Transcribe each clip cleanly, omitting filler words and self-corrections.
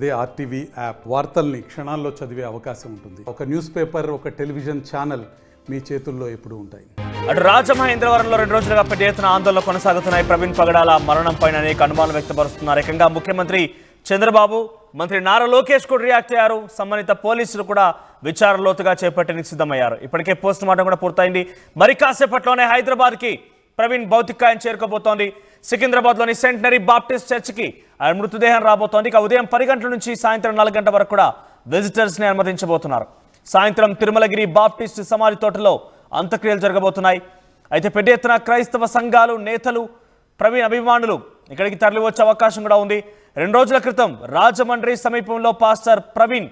అదే RTV app వార్తల్ని క్షణాల్లో చదివే అవకాశం ఉంటుంది. ఒక న్యూస్ పేపర్, ఒక టెలివిజన్ ఛానల్ మీ చేతుల్లో ఎప్పుడూ ఉంటాయి. అటు రాజమహేంద్రవరంలో 2 రోజులుగా పెద్ద ఎత్తున ఆందోళన కొనసాగుతున్నాయి. ప్రవీణ్ పగడాల మరణంపై అనేక అనుమానాలు వ్యక్తపరుస్తున్నారు. ఏకంగా ముఖ్యమంత్రి చంద్రబాబు, మంత్రి నారా లోకేష్ కూడా రియాక్ట్ అయ్యారు. సంబంధిత పోలీసులు కూడా విచారణ లోతుగా చేపట్టడానికి సిద్ధమయ్యారు. ఇప్పటికే పోస్ట్ మార్టం కూడా పూర్తయింది. మరి కాసేపట్లోనే హైదరాబాద్కి ప్రవీణ్ భౌతికాయం చేరుకోబోతోంది. సికింద్రాబాద్లోని సెంటనరీ బాప్టిస్ట్ చర్చికి ఆయన మృతదేహం రాబోతోంది. ఇక ఉదయం 10 గంటల నుంచి సాయంత్రం 4 గంటల వరకు కూడా విజిటర్స్ని అనుమతించబోతున్నారు. సాయంత్రం తిరుమలగిరి బాప్టిస్ట్ సమాధి తోటలో అంత్యక్రియలు జరగబోతున్నాయి. అయితే పెద్ద ఎత్తున క్రైస్తవ సంఘాలు, నేతలు, ప్రవీణ్ అభిమానులు ఇక్కడికి తరలి వచ్చే అవకాశం కూడా ఉంది. 2 రోజుల క్రితం రాజమండ్రి సమీపంలో పాస్టర్ ప్రవీణ్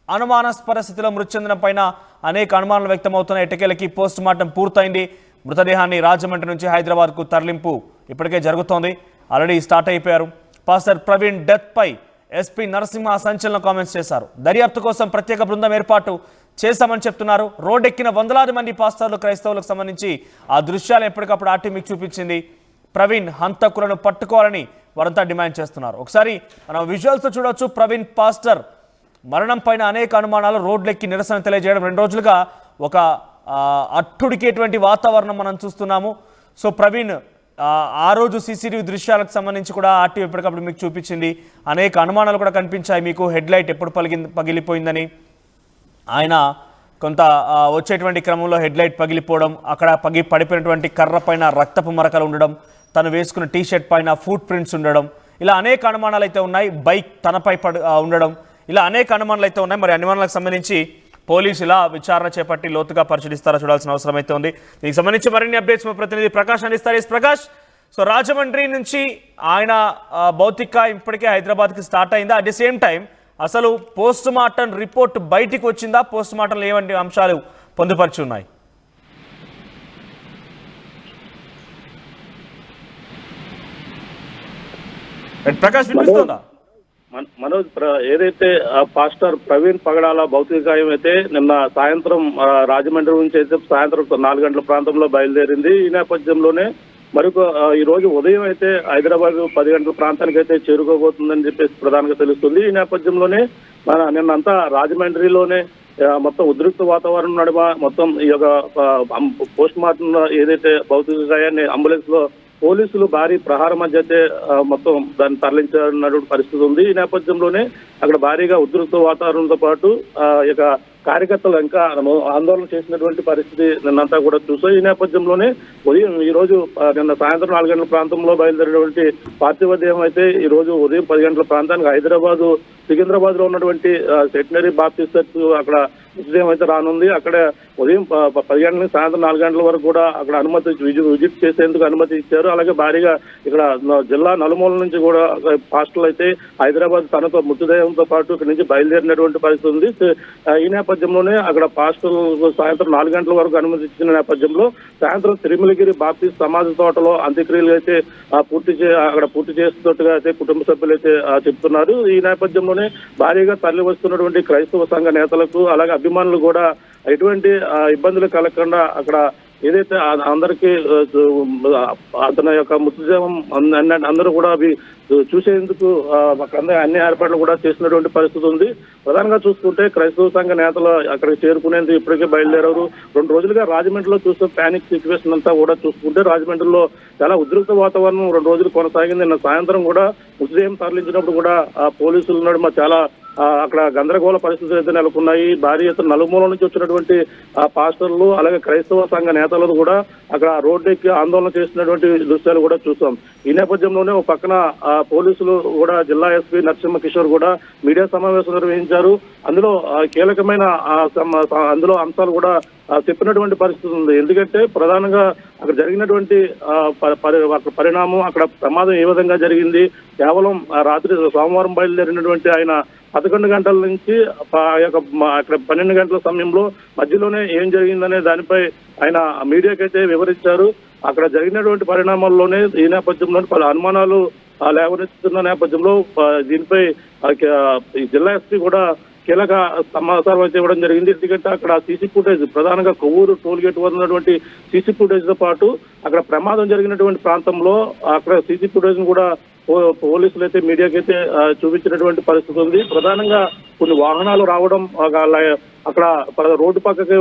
అనుమానాస్పద స్థితిలో మృతి చెందడం పైన అనేక అనుమానాలు వ్యక్తమవుతున్నాయి. ఎట్టకేలకి పోస్ట్ మార్టం పూర్తయింది. మృతదేహాన్ని రాజమండ్రి నుంచి హైదరాబాద్కు తరలింపు ఇప్పటికే జరుగుతోంది. ఆల్రెడీ స్టార్ట్ అయిపోయారు. పాస్టర్ ప్రవీణ్ డెత్ పై ఎస్పీ నరసింహ సంచలన కామెంట్స్ చేశారు. దర్యాప్తు కోసం ప్రత్యేక బృందం ఏర్పాటు చేశామని చెప్తున్నారు. రోడ్డెక్కిన వందలాది మంది పాస్టర్లు, క్రైస్తవులకు సంబంధించి ఆ దృశ్యాలు ఎప్పటికప్పుడు ఆర్టీవీకి చూపించింది. ప్రవీణ్ హంతకులను పట్టుకోవాలని వారంతా డిమాండ్ చేస్తున్నారు. ఒకసారి మనం విజువల్స్ చూడవచ్చు. ప్రవీణ్ పాస్టర్ మరణం పైన అనేక అనుమానాలు, రోడ్లెక్కి నిరసన తెలియజేయడం. 2 రోజులుగా ఒక అట్టుడికేటువంటి వాతావరణం మనం చూస్తున్నాము. సో ప్రవీణ్ ఆ రోజు సీసీటీవీ దృశ్యాలకు సంబంధించి కూడా ఆర్టీవీ ఎప్పటికప్పుడు మీకు చూపించింది. అనేక అనుమానాలు కూడా కనిపించాయి మీకు. హెడ్లైట్ ఎప్పుడు పగిలిపోయిందని, ఆయన కొంత వచ్చేటువంటి క్రమంలో హెడ్లైట్ పగిలిపోవడం, అక్కడ పడిపోయినటువంటి కర్ర పైన రక్తపు మరకలు ఉండడం, తను వేసుకున్న టీషర్ట్ పైన ఫుట్ ప్రింట్స్ ఉండడం, ఇలా అనేక అనుమానాలు అయితే ఉన్నాయి. బైక్ తనపై ఉండడం, ఇలా అనేక అనుమానాలు అయితే ఉన్నాయి. మరి అనుమానాలకు సంబంధించి పోలీసుల విచారణ చేపట్టి లోతుగా పరిశీలిస్తారా చూడాల్సిన అవసరం అయితే ఉంది. దీనికి సంబంధించి మరిన్ని అప్డేట్స్ మా ప్రతినిధి ప్రకాష్ అందిస్తారు. ప్రకాష్, సో రాజమండ్రి నుంచి ఆయన భౌతిక ఇప్పటికే హైదరాబాద్కి స్టార్ట్ అయిందా? అట్ ది సేమ్ టైం అసలు పోస్ట్ మార్టం రిపోర్ట్ బయటికి వచ్చిందా? పోస్ట్ మార్టంలో ఏమంటే అంశాలు పొందుపరిచి ఉన్నాయి? ప్రకాష్ వినిపిస్తుందా? మనోజ్, ఏదైతే పాస్టర్ ప్రవీణ్ పగడాల భౌతికాయం అయితే నిన్న సాయంత్రం రాజమండ్రి నుంచి అయితే సాయంత్రం 4 గంటల ప్రాంతంలో బయలుదేరింది. ఈ నేపథ్యంలోనే ఈ రోజు ఉదయం అయితే హైదరాబాద్ 10 గంటల ప్రాంతానికి అయితే చేరుకోబోతుందని చెప్పేసి ప్రధానంగా తెలుస్తుంది. ఈ నేపథ్యంలోనే నిన్నంతా రాజమండ్రిలోనే మొత్తం ఉద్రిక్త వాతావరణం నడుమ మొత్తం ఈ యొక్క పోస్ట్ మార్టం ఏదైతే భౌతికాయాన్ని అంబులెన్స్ లో పోలీసులు భారీ ప్రహార మధ్య అయితే మొత్తం దాన్ని తరలించినటువంటి పరిస్థితి ఉంది. ఈ నేపథ్యంలోనే అక్కడ భారీగా ఉద్రిక్త వాతావరణంతో పాటు ఇక కార్యకర్తలు ఇంకా ఆందోళన చేసినటువంటి పరిస్థితి నిన్నంతా కూడా చూసాం. ఈ నేపథ్యంలోనే ఉదయం ఈ రోజు నిన్న సాయంత్రం 4 గంటల ప్రాంతంలో బయలుదేరినటువంటి పార్థివ దేహం అయితే ఈ రోజు ఉదయం 10 గంటల ప్రాంతానికి సికింద్రాబాద్ లో ఉన్నటువంటి సెంటనరీ బాప్టిస్ట్ చర్చ్ అక్కడ మృతదేహం అయితే రానుంది. అక్కడ ఉదయం 10 గంటల నుంచి సాయంత్రం 4 గంటల వరకు కూడా అక్కడ విజిట్ చేసేందుకు అనుమతి ఇచ్చారు. అలాగే భారీగా ఇక్కడ జిల్లా నలుమూల నుంచి కూడా పాస్టర్లు అయితే హైదరాబాద్ తనతో మృతదేహంతో పాటు ఇక్కడ నుంచి బయలుదేరినటువంటి పరిస్థితి ఉంది. ఈ నేపథ్యంలోనే అక్కడ పాస్టర్లు సాయంత్రం 4 గంటల వరకు అనుమతి ఇచ్చిన నేపథ్యంలో సాయంత్రం తిరుమలగిరి బాప్టిస్ట్ సమాధి తోటలో అంత్యక్రియలు అయితే పూర్తి చేస్తున్నట్టుగా అయితే కుటుంబ సభ్యులు అయితే చెప్తున్నారు. ఈ నేపథ్యంలోనే భారీగా తరలి వస్తున్నటువంటి క్రైస్తవ సంఘ నేతలకు అలాగే అభిమానులు కూడా ఎటువంటి ఇబ్బందులు కలగకుండా అక్కడ ఏదైతే అందరికీ అతని యొక్క మృతదేహం అందరూ కూడా అవి చూసేందుకు అక్కడ అన్ని ఏర్పాట్లు కూడా చేసినటువంటి పరిస్థితి ఉంది. ప్రధానంగా చూసుకుంటే క్రైస్తవ సంఘ నేతలు అక్కడికి చేరుకునేందుకు ఇప్పటికే బయలుదేరారు. 2 రోజులుగా రాజమండ్రిలో చూస్తే ప్యానిక్ సిచ్యువేషన్ అంతా కూడా చూసుకుంటే రాజమండ్రిలో చాలా ఉద్రిక్త వాతావరణం 2 రోజులు కొనసాగింది. నిన్న సాయంత్రం కూడా మృతదేహం తరలించినప్పుడు కూడా పోలీసుల నడుమ చాలా అక్కడ గందరగోళ పరిస్థితులు అయితే నెలకొన్నాయి. భారీ ఎత్తున నలుమూల నుంచి వచ్చినటువంటి పాస్టర్లు అలాగే క్రైస్తవ సంఘ నేతలను కూడా అక్కడ రోడ్డెక్కి ఆందోళన చేసినటువంటి దృశ్యాలు కూడా చూసాం. ఈ నేపథ్యంలోనే ఒక పక్కన పోలీసులు కూడా జిల్లా ఎస్పీ నరసింహ కిషోర్ కూడా మీడియా సమావేశం నిర్వహించారు. అందులో కీలకమైన అంశాలు కూడా చెప్పినటువంటి పరిస్థితి ఉంది. ఎందుకంటే ప్రధానంగా అక్కడ జరిగినటువంటి పరిణామం, అక్కడ ప్రమాదం ఏ విధంగా జరిగింది, కేవలం రాత్రి సోమవారం బయలుదేరినటువంటి ఆయన 11 గంటల నుంచి అక్కడ 12 గంటల సమయంలో మధ్యలోనే ఏం జరిగిందనే దానిపై ఆయన మీడియాకైతే వివరించారు. అక్కడ జరిగినటువంటి పరిణామాల్లోనే ఈ నేపథ్యంలో పలు అనుమానాలు లేవనెత్తుతున్న నేపథ్యంలో దీనిపై జిల్లా ఎస్పీ కూడా కీలక సమాచారం అయితే ఇవ్వడం జరిగింది. ఎందుకంటే అక్కడ సీసీ ఫుటేజ్, ప్రధానంగా కొవ్వూరు టోల్ గేట్ వద్ద ఉన్నటువంటి సీసీ ఫుటేజ్ తో పాటు అక్కడ ప్రమాదం జరిగినటువంటి ప్రాంతంలో అక్కడ సీసీ ఫుటేజ్ ను కూడా పోలీసులు అయితే మీడియాకి అయితే చూపించినటువంటి పరిస్థితి ఉంది. ప్రధానంగా కొన్ని వాహనాలు రావడం, అక్కడ రోడ్డు పక్కకి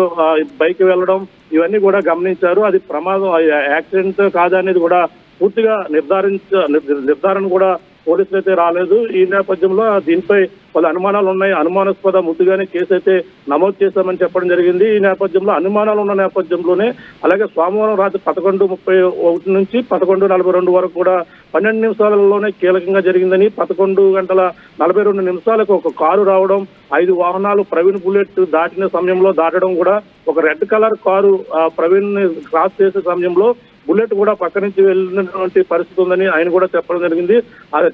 బైక్ వెళ్ళడం ఇవన్నీ కూడా గమనించారు. అది ప్రమాదం యాక్సిడెంట్ కాదా అనేది కూడా పూర్తిగా నిర్ధారణ కూడా పోలీసులు అయితే రాలేదు. ఈ నేపథ్యంలో దీనిపై పలు అనుమానాలు ఉన్నాయి. అనుమానాస్పద ముందుగానే కేసు అయితే నమోదు చేశామని చెప్పడం జరిగింది. ఈ నేపథ్యంలో అనుమానాలు ఉన్న నేపథ్యంలోనే అలాగే సోమవారం రాత్రి 11:31 నుంచి 11:42 వరకు కూడా 12 నిమిషాలలోనే కీలకంగా జరిగిందని, 11:42 ఒక కారు రావడం, 5 వాహనాలు ప్రవీణ్ బుల్లెట్ దాటడం కూడా, ఒక red colour car Praveen cross చేసే సమయంలో బుల్లెట్ కూడా పక్క నుంచి వెళ్ళినటువంటి పరిస్థితి ఉందని ఆయన కూడా చెప్పడం జరిగింది. అది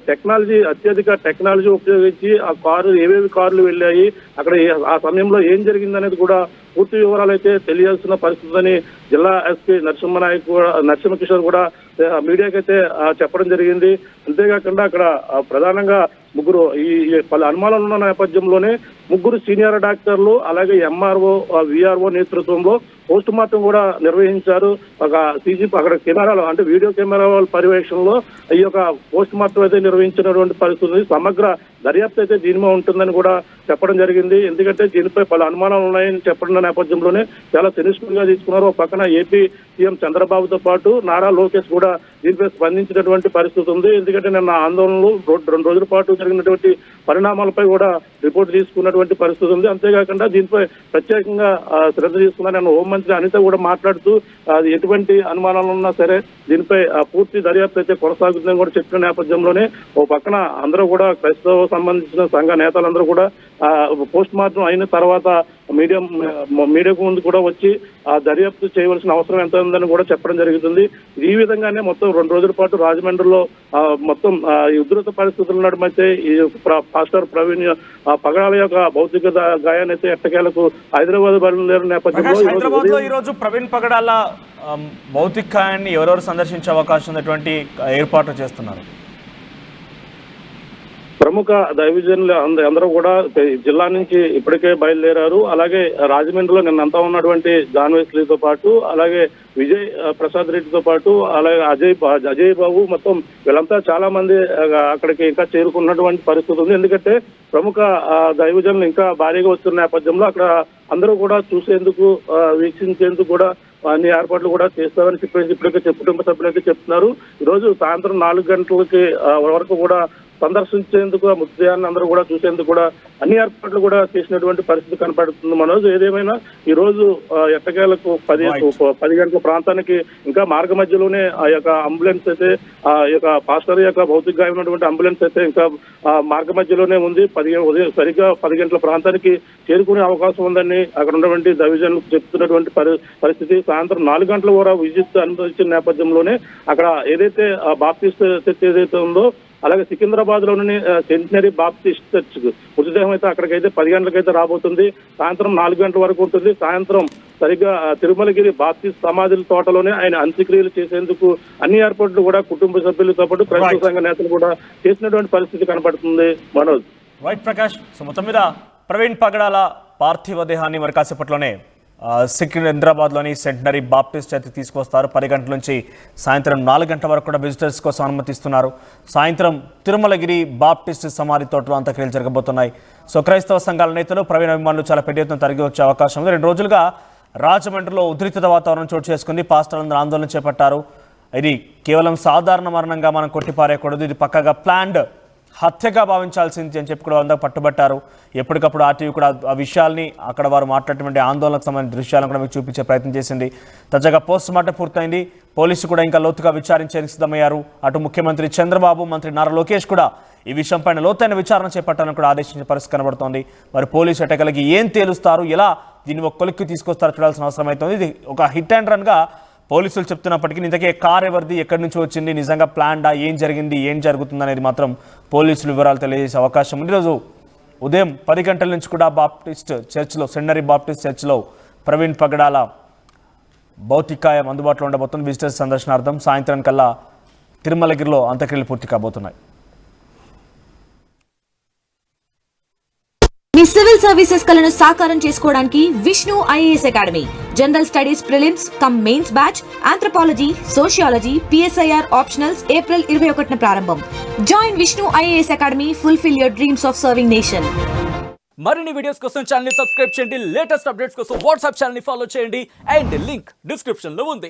అత్యధిక టెక్నాలజీ ఉపయోగించి ఆ కారు ఏవేవి కార్లు వెళ్ళాయి, అక్కడ ఆ సమయంలో ఏం జరిగిందనేది కూడా పూర్తి వివరాలు అయితే తెలియాల్సిన పరిస్థితి అని జిల్లా ఎస్పీ నరసింహకిషోర్ కూడా మీడియాకి అయితే చెప్పడం జరిగింది. అంతేకాకుండా అక్కడ ప్రధానంగా ముగ్గురు ఈ పలు అనుమానాలు ఉన్న నేపథ్యంలోనే ముగ్గురు సీనియర్ డాక్టర్లు అలాగే ఎంఆర్ఓ విఆర్ఓ నేతృత్వంలో పోస్ట్ మార్టం కూడా నిర్వహించారు. ఒక అక్కడ కెమెరాలు అంటే వీడియో కెమెరాల పర్యవేక్షణలో ఈ యొక్క పోస్ట్ మార్టం అయితే నిర్వహించినటువంటి పరిస్థితి. సమగ్ర దర్యాప్తు అయితే దీనిలో ఉంటుందని కూడా చెప్పడం జరిగింది. ఎందుకంటే దీనిపై పలు అనుమానాలు ఉన్నాయని చెప్పడం నేపథ్యంలోనే చాలా సెన్సిటివ్ గా తీసుకున్నారు. ఒక పక్కన ఏపీ సీఎం చంద్రబాబుతో పాటు నారా లోకేష్ కూడా దీనిపై స్పందించినటువంటి పరిస్థితి ఉంది. ఎందుకంటే నిన్న ఆందోళనలు 2 రోజుల పాటు జరిగినటువంటి పరిణామాలపై కూడా రిపోర్ట్ తీసుకున్నటువంటి పరిస్థితి ఉంది. అంతేకాకుండా దీనిపై ప్రత్యేకంగా శ్రద్ధ తీసుకున్న నిన్న హోంమంత్రి అనిత కూడా మాట్లాడుతూ అది ఎటువంటి అనుమానాలు ఉన్నా సరే దీనిపై పూర్తి దర్యాప్తు అయితే కొనసాగుతుందని కూడా చెప్పిన నేపథ్యంలోనే ఓ పక్కన అందరూ కూడా క్రైస్తవ సంబంధించిన సంఘ నేతలందరూ కూడా పోస్ట్ మార్టం అయిన తర్వాత మీడియాకు ముందు కూడా వచ్చి దర్యాప్తు చేయవలసిన అవసరం ఎంత ఉందని కూడా చెప్పడం జరుగుతుంది. ఈ విధంగానే మొత్తం 2 రోజుల పాటు రాజమండ్రిలో మొత్తం ఉధృత పరిస్థితుల నడుమైతే ఈ పాస్టర్ ప్రవీణ్ పగడాల యొక్క భౌతిక గాయాన్ని అయితే ఎట్టకేలకు హైదరాబాద్ బయలుదేరిన నేపథ్యంలో ఈ రోజు ప్రవీణ్ పగడాల భౌతిక గాయాన్ని ఎవరెవరు సందర్శించే అవకాశం ఉన్నటువంటి ఏర్పాట్లు చేస్తున్నారు? ప్రముఖ దైవజనులు అందరూ కూడా జిల్లా నుంచి ఇప్పటికే బయలుదేరారు. అలాగే రాజమండ్రిలో నిన్నంతా ఉన్నటువంటి జాన్ వెస్లీతో పాటు అలాగే విజయ్ ప్రసాద్ రెడ్డితో పాటు అలాగే అజయ్ బాబు మొత్తం వీళ్ళంతా చాలా మంది అక్కడికి ఇంకా చేరుకున్నటువంటి పరిస్థితి ఉంది. ఎందుకంటే ప్రముఖ దైవజనులు ఇంకా భారీగా వస్తున్న నేపథ్యంలో అక్కడ అందరూ కూడా చూసేందుకు వీక్షించేందుకు కూడా అన్ని ఏర్పాట్లు కూడా చేస్తామని చెప్పేసి ఇప్పటికే కుటుంబ సభ్యులు అయితే చెప్తున్నారు. ఈ రోజు సాయంత్రం 4 గంటలకి వరకు కూడా సందర్శించేందుకు మృతదేహాన్ని అందరూ కూడా చూసేందుకు కూడా అన్ని ఏర్పాట్లు కూడా చేసినటువంటి పరిస్థితి కనపడుతుంది. మనోజ్ ఏదేమైనా ఈ రోజు ఎట్టకేలకు 10 గంటల ప్రాంతానికి ఇంకా మార్గ మధ్యలోనే ఆ యొక్క అంబులెన్స్ అయితే ఆ యొక్క పాస్టర్ యొక్క భౌతిక గాయం ఉన్నటువంటి అంబులెన్స్ అయితే ఇంకా మార్గ మధ్యలోనే ఉంది. ఉదయం సరిగ్గా 10 గంటల ప్రాంతానికి చేరుకునే అవకాశం ఉందని అక్కడ ఉన్నటువంటి దైవజనులకు చెప్తున్నటువంటి పరిస్థితి. సాయంత్రం 4 గంటల కూడా విద్యుత్ అనుమతించిన నేపథ్యంలోనే అక్కడ ఏదైతే బాప్టిస్ట్ చర్చ్ ఏదైతే ఉందో అలాగే సికింద్రాబాద్ లోని సెంటినరీ బాప్టిస్ట్ చర్చ్ మృతదేహం అయితే అక్కడికైతే 10 గంటలకైతే రాబోతుంది. సాయంత్రం 4 గంటల వరకు ఉంటుంది. సాయంత్రం సరిగ్గా తిరుమలగిరి బాప్టిస్ట్ సమాధుల తోటలోనే ఆయన అంత్యక్రియలు చేసేందుకు అన్ని ఏర్పాట్లు కూడా కుటుంబ సభ్యులతో పాటు క్రైస్తవ సంఘ నేతలు కూడా చేసినటువంటి పరిస్థితి కనపడుతుంది. మనోజ్ రైట్ ప్రకాష్. సో మొత్తం మీద ప్రవీణ్ పగడాల పార్థివ దేహాన్ని మరి కాసేపట్లోనే సికింద్రాబాద్లోని సెంటినరీ బాప్టిస్ట్ అయితే తీసుకొస్తారు. 10 గంటల నుంచి సాయంత్రం 4 గంటల వరకు కూడా విజిటర్స్ కోసం అనుమతిస్తున్నారు. సాయంత్రం తిరుమలగిరి బాప్టిస్ట్ సమాధి తోటలో అంత్యక్రియలు జరగబోతున్నాయి. సో క్రైస్తవ సంఘాల నేతలు ప్రవీణ్ అభిమానులు చాలా పెద్ద ఎత్తున తరిగి వచ్చే అవకాశం ఉంది. 2 రోజులుగా రాజమండ్రిలో ఉద్రిక్త వాతావరణం చోటు చేసుకుంది. పాస్టర్లందరూ ఆందోళన చేపట్టారు. ఇది కేవలం సాధారణ మరణంగా మనం కొట్టిపారేయకూడదు, ఇది పక్కగా ప్లాన్డ్ హత్యగా భావించాల్సింది అని చెప్పి కూడా అందరూ పట్టుబట్టారు. ఎప్పటికప్పుడు ఆర్టీవీ కూడా ఆ విషయాల్ని అక్కడ వారు మాట్లాడేటువంటి ఆందోళనకు సంబంధించిన దృశ్యాలను కూడా మీకు చూపించే ప్రయత్నం చేసింది. తాజాగా పోస్ట్ మార్టం పూర్తయింది. పోలీసు కూడా ఇంకా లోతుగా విచారించేందుకు సిద్ధమయ్యారు. అటు ముఖ్యమంత్రి చంద్రబాబు, మంత్రి నారా లోకేష్ కూడా ఈ విషయంపైన లోతైన విచారణ చేపట్టాలని కూడా ఆదేశించిన పరిస్థితి కనబడుతోంది. మరి పోలీసు ఎటకలకి ఏం తేలుస్తారు, ఎలా దీన్ని ఒక కొలిక్కి తీసుకొస్తారో చూడాల్సిన అవసరం అవుతుంది. ఇది ఒక హిట్ అండ్ రన్గా పోలీసులు చెప్తున్నప్పటికీ ఇంతకే కార్ ఎవరిది, ఎక్కడి నుంచి వచ్చింది, నిజంగా ప్లాన్డా, ఏం జరిగింది, ఏం జరుగుతుంది అనేది మాత్రం పోలీసులు వివరాలు తెలియజేసే అవకాశం ఉంది. ఈరోజు ఉదయం 10 గంటల నుంచి కూడా బాప్టిస్ట్ చర్చ్లో, సెంటినరీ బాప్టిస్ట్ చర్చ్లో ప్రవీణ్ పగడాల భౌతికాయం అందుబాటులో ఉండబోతుంది. విజిటర్స్ సందర్శనార్థం సాయంత్రం కల్లా తిరుమలగిరిలో అంత్యక్రియలు పూర్తి కాబోతున్నాయి. మీ సివిల్ సర్వీసెస్ కలను సాకారం చేసుకోవడానికి Vishnu IAS academy, general studies prelims cum mains batch, anthropology, sociology, PSIR optionals April 21న ప్రారంభం. Join Vishnu IAS academy, fulfil your dreams of serving nation. మరిన్ని వీడియోస్ కోసం ఛానల్ ని సబ్స్క్రైబ్ చేయండి, లేటెస్ట్ అప్డేట్స్ కోసం వాట్సాప్ ఛానల్ ని ఫాలో చేయండి అండ్ లింక్ డిస్క్రిప్షన్ లో ఉంది.